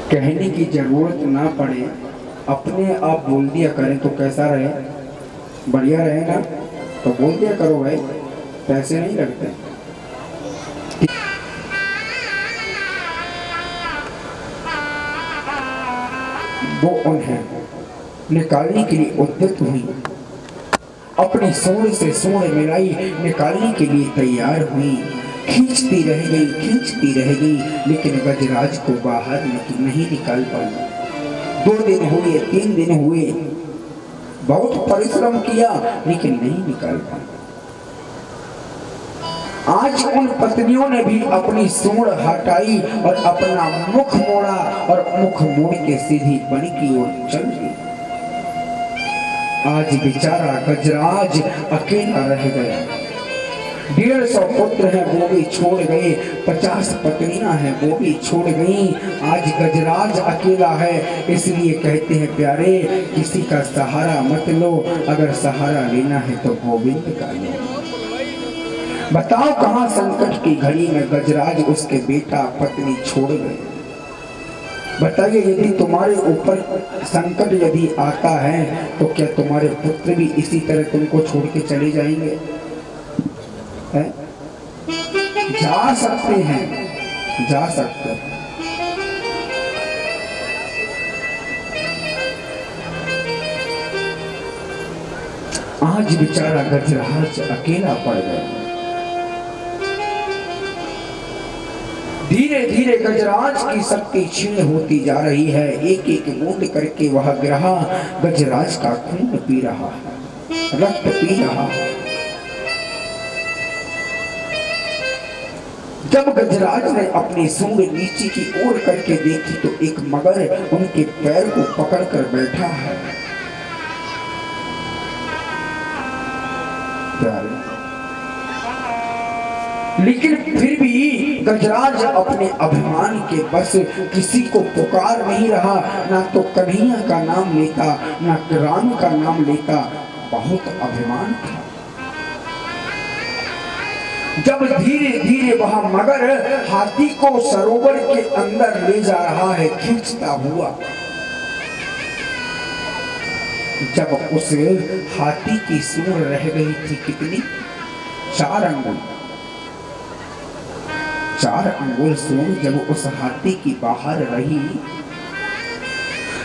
Speaker 1: कहने की जरूरत ना पड़े, अपने आप बोल दिया करें तो कैसा रहे, बढ़िया रहे ना। तो बोल दिया करो भाई, पैसे नहीं लगते। वो उन्हें निकालने के लिए उद्यत हुई, अपनी सूंड से सूंड मिलाई, निकालने के लिए तैयार हुई। खींचती रह गई, खींचती रह गई, लेकिन गजराज को बाहर नहीं निकाल पाई। 2 दिन हुए, 3 दिन हुए, बहुत परिश्रम किया, लेकिन नहीं निकाल पाई। आज उन पत्नियों ने भी अपनी सूंड हटाई और अपना मुख मोड़ा, और मुख मोड़ के सीधी बन की ओर चल गई। आज बेचारा गजराज अकेला रह गया। 150 पुत्र हैं वो भी छोड़ गए, 50 पत्नियां हैं वो भी छोड़ गई। आज गजराज अकेला है, इसलिए कहते हैं प्यारे, किसी का सहारा मत लो, अगर सहारा लेना है तो गोविंद का लो। बताओ कहां संकट की घड़ी में गजराज उसके बेटा पत्नी छोड़ गए। बताइए यदि तुम्हारे ऊपर संकट यदि आता है तो क्या तुम्हारे पुत्र भी इसी तरह तुमको छोड़ के चले जाएंगे? है? जा सकते हैं, जा सकते हैं। आज बेचारा गजराज अकेला पड़ गया। धीरे धीरे गजराज की शक्ति क्षीण होती जा रही है। एक एक बूंद करके वह ग्रहा गजराज का खून पी रहा है, रक्त पी रहा है। जब गजराज ने अपनी सूंड नीचे की ओर करके देखी तो एक मगर उनके पैर को पकड़कर बैठा है। लेकिन फिर भी गजराज अपने अभिमान के बस किसी को पुकार नहीं रहा। ना तो कन्हैया का नाम लेता, ना राम का नाम लेता। बहुत अभिमान था। जब धीरे धीरे वह मगर हाथी को सरोवर के अंदर ले जा रहा है खींचता हुआ, जब उस हाथी की सूंड रह गई थी कितनी? 4 अंगुल। 4 अंगुल सूंड जब उस हाथी की बाहर रही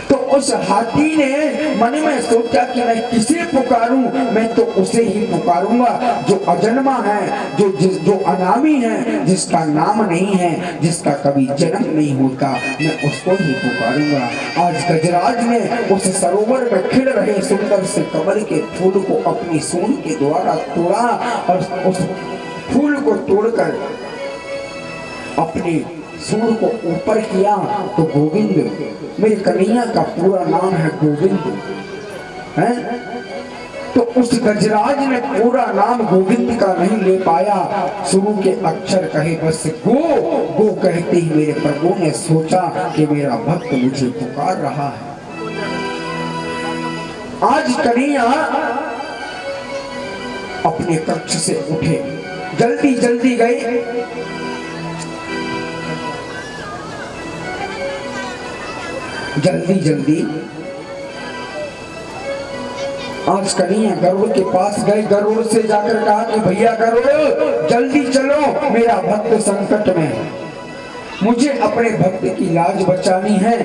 Speaker 1: तो उस हाथी ने मन में सोचा कि मैं किसे पुकारूं? मैं तो उसे ही पुकारूंगा जो अजन्मा है, जो अनामी है, जिसका नाम नहीं है, जिसका कभी जन्म नहीं होता। मैं उसको ही पुकारूंगा। आज गजराज ने उस सरोवर में खिल रहे सुंदर से कमल के फूल को अपनी सूंड के द्वारा तोड़ा और उस फूल को तोड़कर अपनी सूंड को ऊपर किया तो गोविंद, मेरे कन्हैया का पूरा नाम है गोविंद है। तो उस गजराज ने पूरा नाम गोविंद का नहीं ले पाया, शुरू के अक्षर कहे बस गो गो कहते ही मेरे प्रभु ने सोचा कि मेरा भक्त मुझे पुकार रहा है। आज कन्हैया अपने कक्ष से उठे, जल्दी जल्दी गए। जल्दी जल्दी आज कन्हैया गरुड़ के पास गए। गरुड़ से जाकर कहा कि भैया गरुड़ जल्दी चलो, मेरा भक्त संकट में है, मुझे अपने भक्त की लाज बचानी है।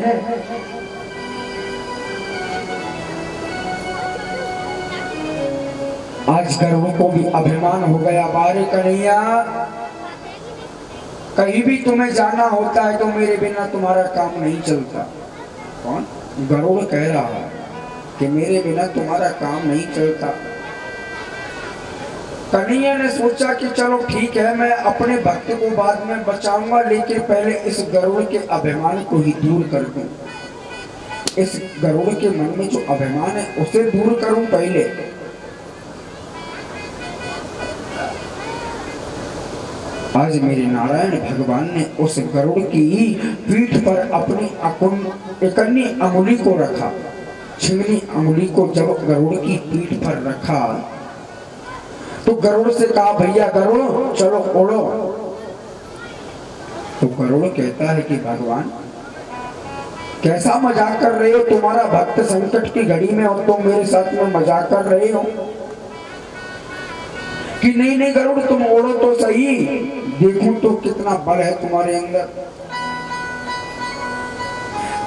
Speaker 1: आज गरुड़ को भी अभिमान हो गया। बारे कन्हैया, कहीं भी तुम्हें जाना होता है तो मेरे बिना तुम्हारा काम नहीं चलता। कौन? गरुड़ कह रहा है कि मेरे बिना तुम्हारा काम नहीं चलता। कन्हैया ने सोचा कि चलो ठीक है, मैं अपने भक्त को बाद में बचाऊंगा, लेकिन पहले इस गरुड़ के अभिमान को ही दूर कर दूं। इस गरुड़ के मन में जो अभिमान है उसे दूर करूं पहले। आज मेरे नारायण भगवान ने उस गरुड़ की पीठ पर अपनी इकन्नी अंगुली को रखा। छिंगनी अंगुली को जब गरुड़ की पीठ पर रखा तो गरुड़ से कहा भैया गरुड़ चलो उड़ो। तो गरुड़ कहता है कि भगवान कैसा मजाक कर रहे हो? तुम्हारा भक्त संकट की घड़ी में और तुम मेरे साथ में मजाक कर रहे हो कि नहीं नहीं गरुड़ तुम उड़ो तो सही, देखूं तो कितना बल है तुम्हारे अंदर।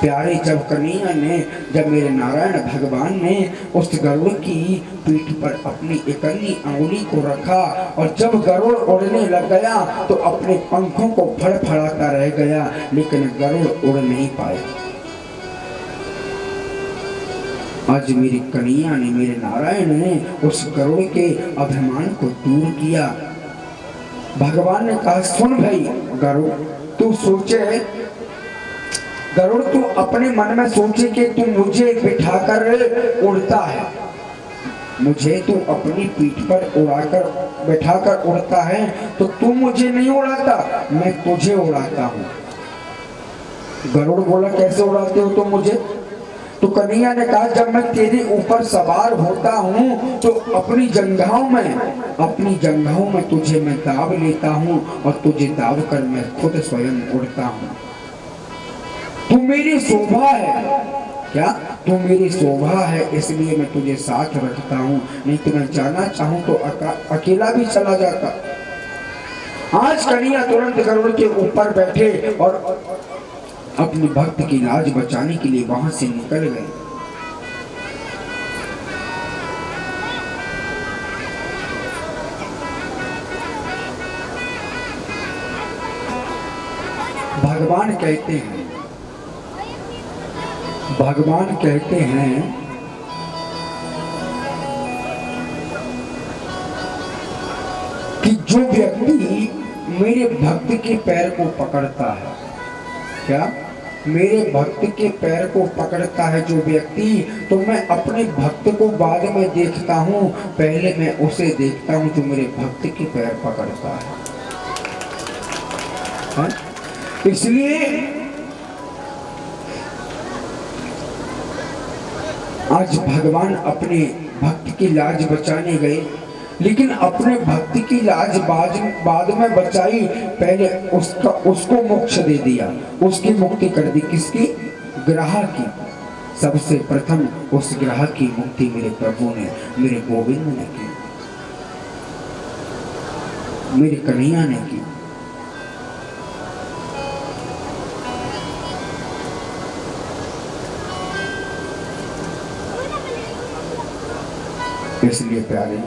Speaker 1: प्यारे जब कन्हैया ने, जब मेरे नारायण भगवान ने उस गरुड़ की पीठ पर अपनी इकन्नी अंगुली को रखा और जब गरुड़ उड़ने लग गया तो अपने पंखों को फड़फड़ाता रह गया, लेकिन गरुड़ उड़ नहीं पाया। आज मेरी कन्हैया ने, मेरे नारायण ने उस गरुड़ के अभिमान को दूर किया। भगवान ने कहा सुन भाई गरुड़, तू सोचे, गरुड़ तू अपने मन में सोचे कि तू मुझे बिठाकर उड़ता है, मुझे तू अपनी पीठ पर उड़ाकर बैठाकर उड़ता है, तो तू मुझे नहीं उड़ाता, मैं तुझे उड़ाता हूँ। गरुड़ बोला कैसे उड़ाते हो तुम मुझे? तो कन्हैया ने कहा जब मैं तेरे ऊपर सवार होता हूँ तो अपनी जंघाओं में तुझे मैं दाब लेता हूँ और तुझे दाब कर मैं खुद स्वयं उड़ता हूँ। तू मेरी शोभा है, क्या तू मेरी शोभा है, इसलिए मैं तुझे साथ रखता हूँ, नहीं तो मैं जाना चाहूँ तो अकेला भी चला जाता। आज कन्हैया तुरंत गरुड़ के ऊपर बैठे और अपने भक्त की लाज बचाने के लिए वहां से निकल गए। भगवान कहते हैं कि जो व्यक्ति मेरे भक्त के पैर को पकड़ता है, क्या मेरे भक्त के पैर को पकड़ता है जो व्यक्ति, तो मैं अपने भक्त को बाद में देखता हूँ, पहले मैं उसे देखता हूँ जो मेरे भक्त के पैर पकड़ता है। इसलिए आज भगवान अपने भक्त की लाज बचाने गए, लेकिन अपने भक्ति की लाज बाद में बचाई, पहले उसको मोक्ष दे दिया, उसकी मुक्ति कर दी। किसकी? ग्राह की। सबसे प्रथम उस ग्राह की मुक्ति मेरे प्रभु ने, मेरे गोविंद ने की, मेरे कन्हैया ने की। इसलिए प्यारे,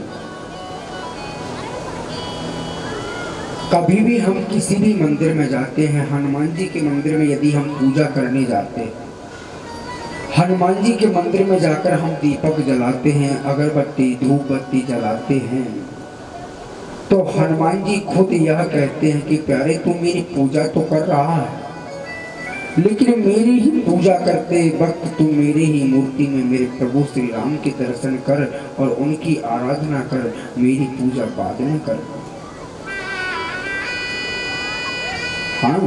Speaker 1: कभी भी हम किसी भी मंदिर में जाते हैं, हनुमान जी के मंदिर में यदि हम पूजा करने जाते हैं, हनुमान जी के मंदिर में जाकर हम दीपक जलाते हैं, अगरबत्ती धूप बत्ती जलाते हैं, तो हनुमान जी खुद यह कहते हैं कि प्यारे तू मेरी पूजा तो कर रहा है, लेकिन मेरी ही पूजा करते वक्त तू मेरे ही मूर्ति में मेरे प्रभु श्री राम के दर्शन कर और उनकी आराधना कर, मेरी पूजा बाद में कर। हाँ,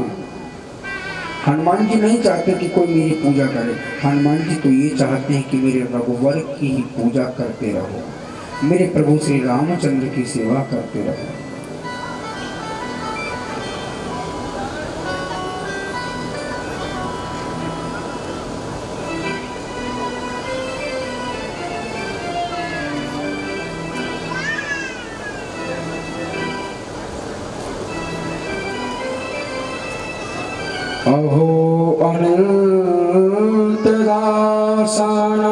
Speaker 1: हनुमान जी नहीं चाहते कि कोई मेरी पूजा करे, हनुमान जी तो ये चाहते हैं कि मेरे रघुवर की ही पूजा करते रहो, मेरे प्रभु श्री रामचंद्र की सेवा करते रहो। अहो अनंत दासाना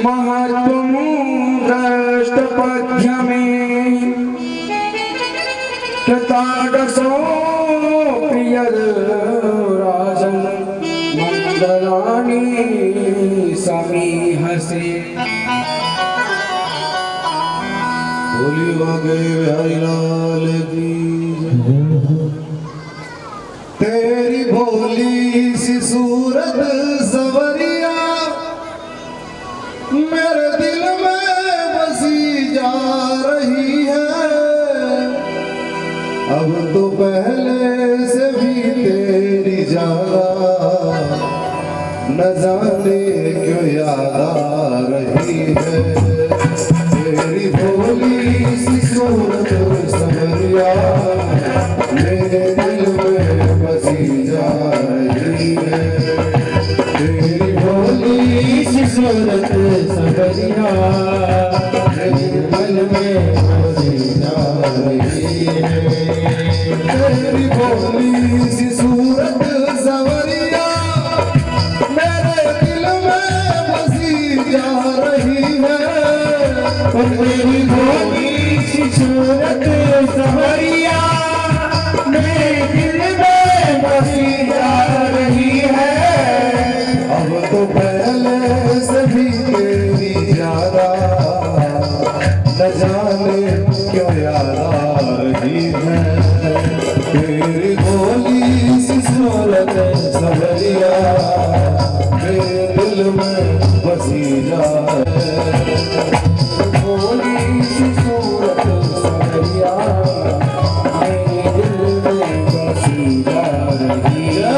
Speaker 1: महत्वं दृष्टपद्य में कृताडसो प्रियद राजन मंगलानि समीहसे।
Speaker 2: बोली वागे हरिलाल की तेरी भोली सी सूरत सवरिया मेरे दिल में बसी जा रही है, अब तो पहले से भी तेरी ज्यादा न जाने क्यों याद आ रही है। तेरी भोली सी सूरत सवरिया मेरे दिल में बसी जा रही है, तेरी भोली सी सूरत सवरिया मेरे दिल में बसी जा रही है। तेरी भोली सी सूरत सवरिया मेरे दिल में बसी जा रही है, तेरी भोली सी सूरत सवरिया मेरे दिल में बसी जा रही है, अब तो पहले से भी तेरी ज्यादा न जाने क्यों याद आ रही है। तेरी भोली सी सूरत सवरिया मेरे दिल में बसी जा रही है, भोली सी सूरत सवरिया मेरे दिल में बसी जा रही है।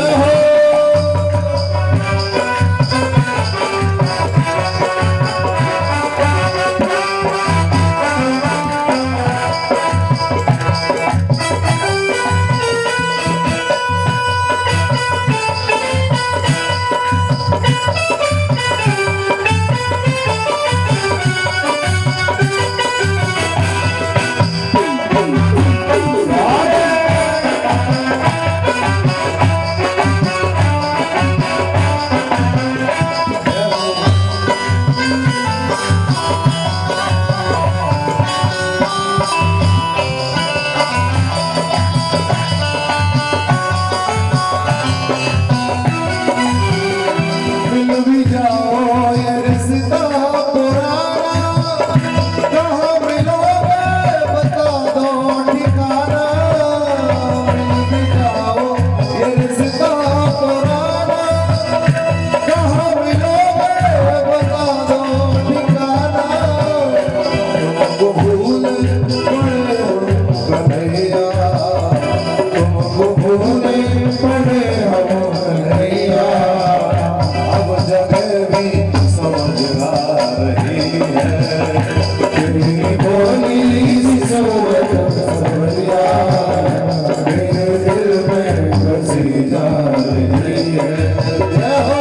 Speaker 2: पड़े हम कन्हैया, अब जगह भी समझ आ रही है, तेरी बोली सी सूरत सवरिया मेरे दिल में बसी जा रही है। जय हो।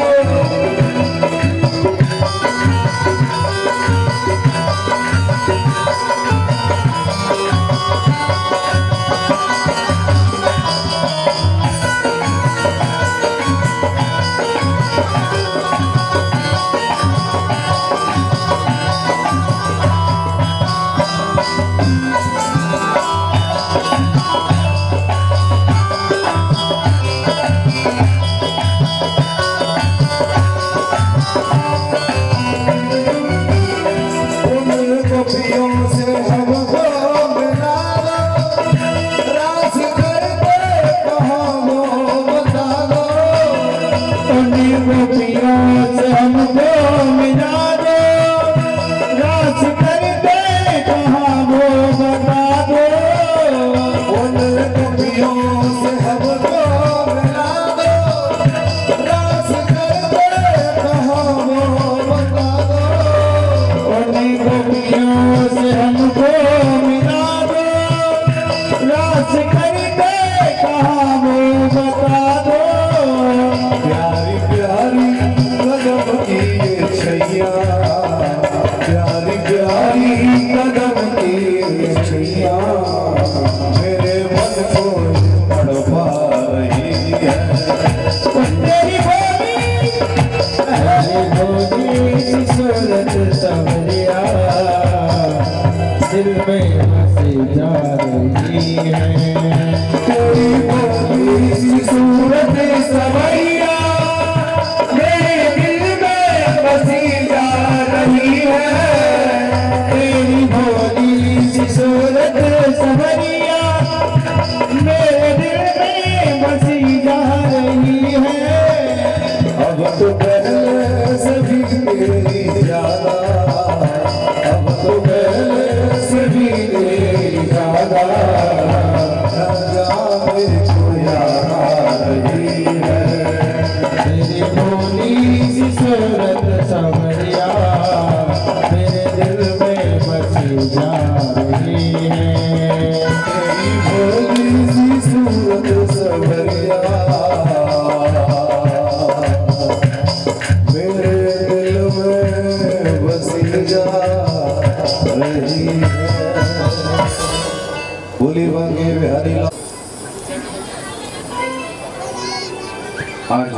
Speaker 1: आज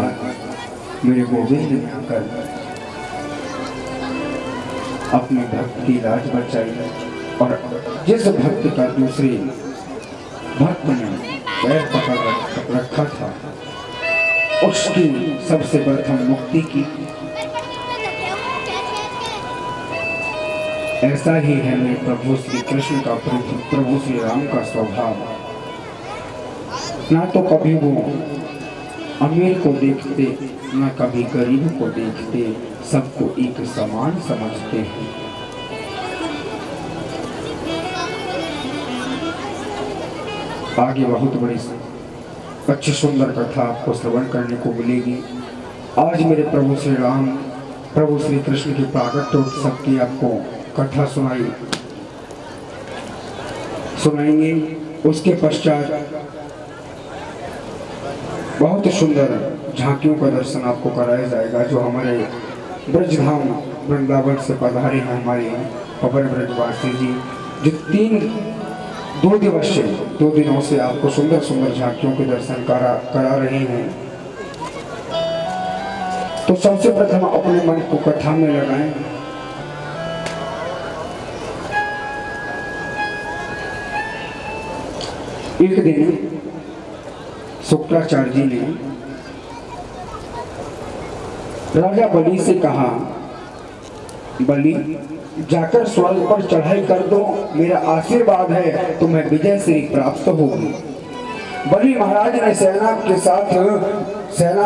Speaker 1: मेरे गोविंद ने आकर अपने भक्त की लाज बचाई और जिस भक्त का दूसरे भक्त ने पैर पकड़ रखा था उसकी सबसे प्रथम मुक्ति की। ऐसा ही है मेरे प्रभु श्री कृष्ण का, प्रभु श्री राम का स्वभाव। ना तो कभी वो अमीर को देखते न कभी गरीब को देखते, सबको एक समान समझते हैं। आगे बहुत बड़ी अच्छी सुंदर कथा आपको श्रवण करने को मिलेगी। आज मेरे प्रभु श्री राम, प्रभु श्री कृष्ण की प्राकट्योत्सव की आपको कथा सुनाएंगे। उसके पश्चात बहुत सुंदर झांकियों का दर्शन आपको कराया जाएगा, जो हमारे ब्रजधाम वृंदावन से पधारे हैं हमारे पवन ब्रजवासी जी, जो 2 दिनों से आपको सुंदर सुंदर झांकियों के दर्शन करा रहे हैं। तो सबसे प्रथम अपने मन को कथा में लगाएं। एक दिन शुक्राचार्य जी ने राजा बलि से कहा, बलि जाकर स्वर्ग पर चढ़ाई कर दो, मेरा आशीर्वाद है तुम्हें विजय श्री प्राप्त होगी। बलि महाराज ने सेना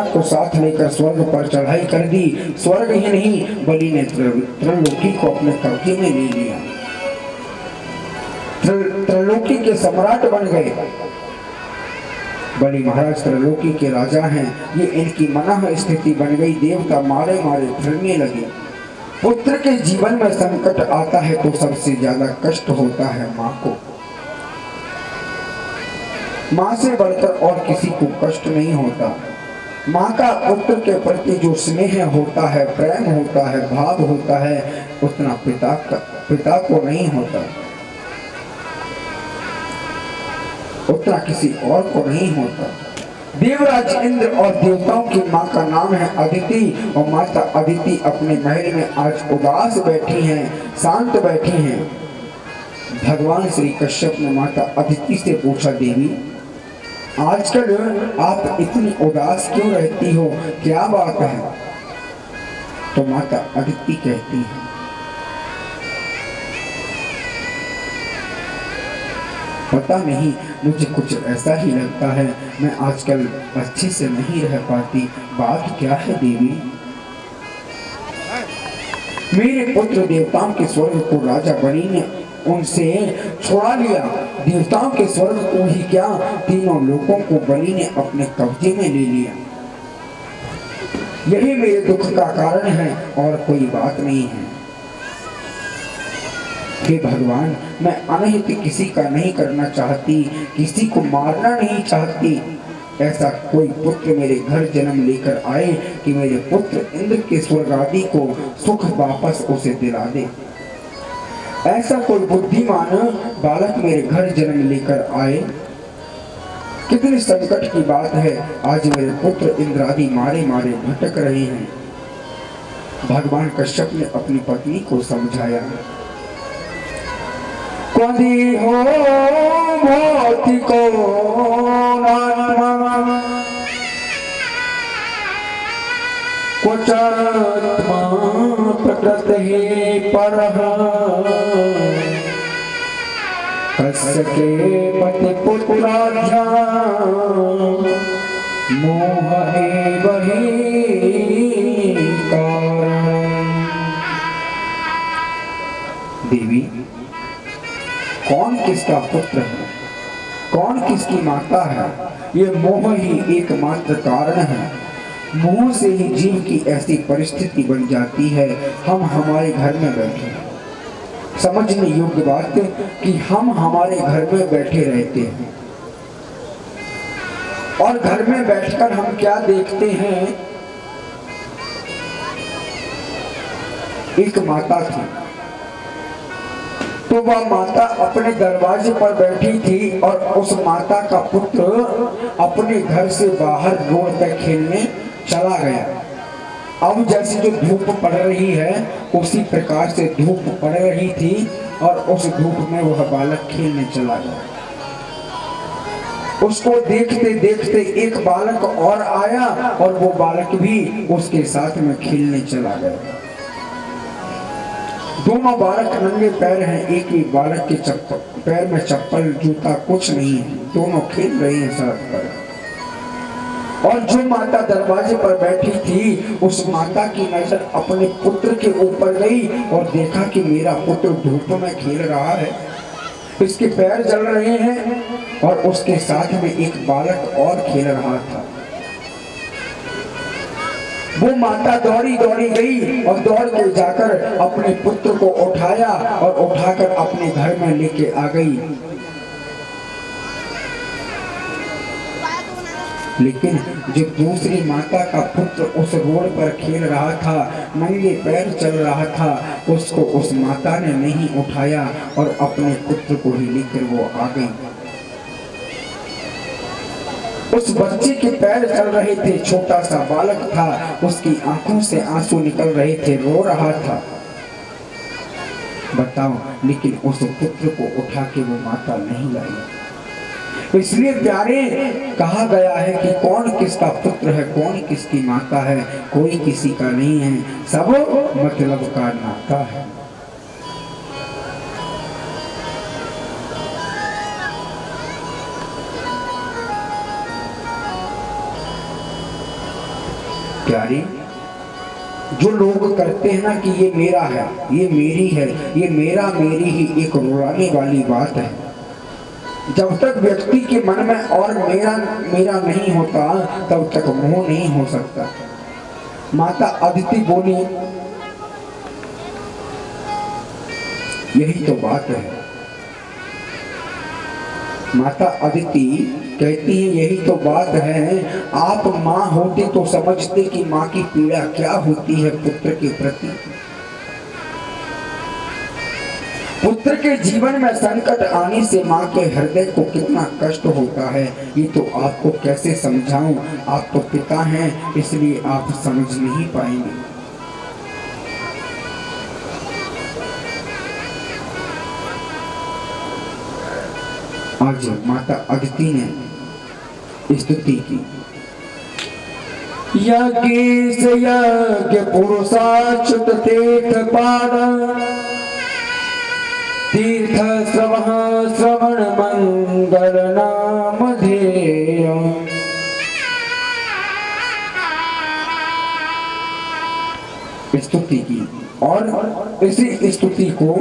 Speaker 1: को साथ लेकर स्वर्ग पर चढ़ाई कर दी। स्वर्ग ही नहीं, बलि ने त्रैलोकी को अपने कब्जे में ले लिया, त्रैलोकी के सम्राट बन गए। बलि महाराज त्रैलोकी के राजा हैं, ये इनकी मनः स्थिति बन गई। देवता मारे मारे फिरने लगे। पुत्र के जीवन में संकट आता है तो सबसे ज्यादा कष्ट होता है माँ को। माँ से बढ़कर और किसी को कष्ट नहीं होता। माँ का पुत्र के प्रति जो स्नेह होता है, प्रेम होता है, भाव होता है, उतना पिता को नहीं होता, उतना किसी और को नहीं होता। देवराज इंद्र और देवताओं की माँ का नाम है अदिति, और माता अदिति अपने महल में आज उदास बैठी हैं, शांत बैठी हैं। भगवान श्री कश्यप ने माता अदिति से पूछा, देवी आजकल आप इतनी उदास क्यों रहती हो, क्या बात है? तो माता अदिति कहती है, पता नहीं, मुझे कुछ ऐसा ही लगता है, मैं आजकल अच्छे से नहीं रह पाती। बात क्या है देवी? मेरे पुत्र देवताओं के स्वर्ग को राजा बलि ने उनसे छुड़ा लिया। देवताओं के स्वर्ग को ही क्या, तीनों लोगों को बलि ने अपने कब्जे में ले लिया। यही मेरे दुख का कारण है और कोई बात नहीं है। हे भगवान, मैं अनहित किसी का नहीं करना चाहती, किसी को मारना नहीं चाहती। ऐसा कोई पुत्र मेरे घर जन्म लेकर आए कि मेरे पुत्र इंद्र के स्वर्ग आदि को सुख वापस उसे दिला दे। ऐसा कोई बुद्धिमान बालक मेरे घर जन्म लेकर आए। कितनी संकट की बात है, आज मेरे पुत्र इंद्र आदि मारे मारे भटक रहे हैं। भगवान कश्यप ने अपनी पत्नी को समझाया, कदी हो भौतिको क्वचात्मा प्रकृति परः कस्य के पति पुत्राध्या मोह एव हि कारणम्। देवी, कौन किसका पुत्र है, कौन किसकी माता है, ये मोह ही एकमात्र कारण है। मोह से ही जीव की ऐसी परिस्थिति बन जाती है। हम हमारे घर में बैठे हैं, समझने योग्य बात कि हम हमारे घर में बैठे रहते हैं और घर में बैठकर हम क्या देखते हैं। एक माता थी, तो वह माता अपने दरवाजे पर बैठी थी और उस माता का पुत्र अपने घर से बाहर रोड पर खेलने चला गया। अब जैसे जो धूप पड़ रही है उसी प्रकार से धूप पड़ रही थी और उस धूप में वह बालक खेलने चला गया। उसको देखते देखते एक बालक और आया और वो बालक भी उसके साथ में खेलने चला गया। दोनों बालक नंगे पैर हैं, एक ही बालक के पैर में चप्पल जूता कुछ नहीं है, दोनों खेल रहे हैं सड़क पर। और जो माता दरवाजे पर बैठी थी, उस माता की नजर अपने पुत्र के ऊपर गई और देखा कि मेरा पुत्र धूप में खेल रहा है, इसके पैर जल रहे हैं और उसके साथ में एक बालक और खेल रहा था। वो माता दौड़ी दौड़ी गई और दौड़ के जाकर अपने पुत्र को उठाया और उठाकर अपने घर में लेके आ गई। लेकिन जो दूसरी माता का पुत्र उस रोड पर खेल रहा था, नंगे पैर चल रहा था, उसको उस माता ने नहीं उठाया और अपने पुत्र को ही लेकर वो आ गई। उस बच्चे के पैर चल रहे थे, छोटा सा बालक था, उसकी आंखों से आंसू निकल रहे थे, रो रहा था। बताओ, लेकिन उस पुत्र को उठा के वो माता नहीं लाई। इसलिए प्यारे कहा गया है कि कौन किसका पुत्र है, कौन किसकी माता है, कोई किसी का नहीं है, सब मतलब का नाता है। प्यारे, जो लोग करते हैं ना कि ये मेरा है, ये मेरी है, ये मेरा मेरी ही, एक रुलाने वाली बात है। जब तक व्यक्ति के मन में और मेरा मेरा नहीं होता तब तक मोह नहीं हो सकता। माता अदिति बोली, यही तो बात है। माता अदिति कहती है, यही तो बात है। आप माँ होते तो समझते कि माँ की पीड़ा क्या होती है पुत्र के प्रति। पुत्र के जीवन में संकट आने से माँ के हृदय को कितना कष्ट होता है, ये तो आपको कैसे समझाऊं। आप तो पिता हैं, इसलिए आप समझ नहीं पाएंगे। आज माता अदिति ने स्तुति की, यज्ञ से यज्ञ पुरुषाच्युत तीर्थ पाद, तीर्थ श्रवण मंगल नाम ध्येय। स्तुति की और इसी स्तुति को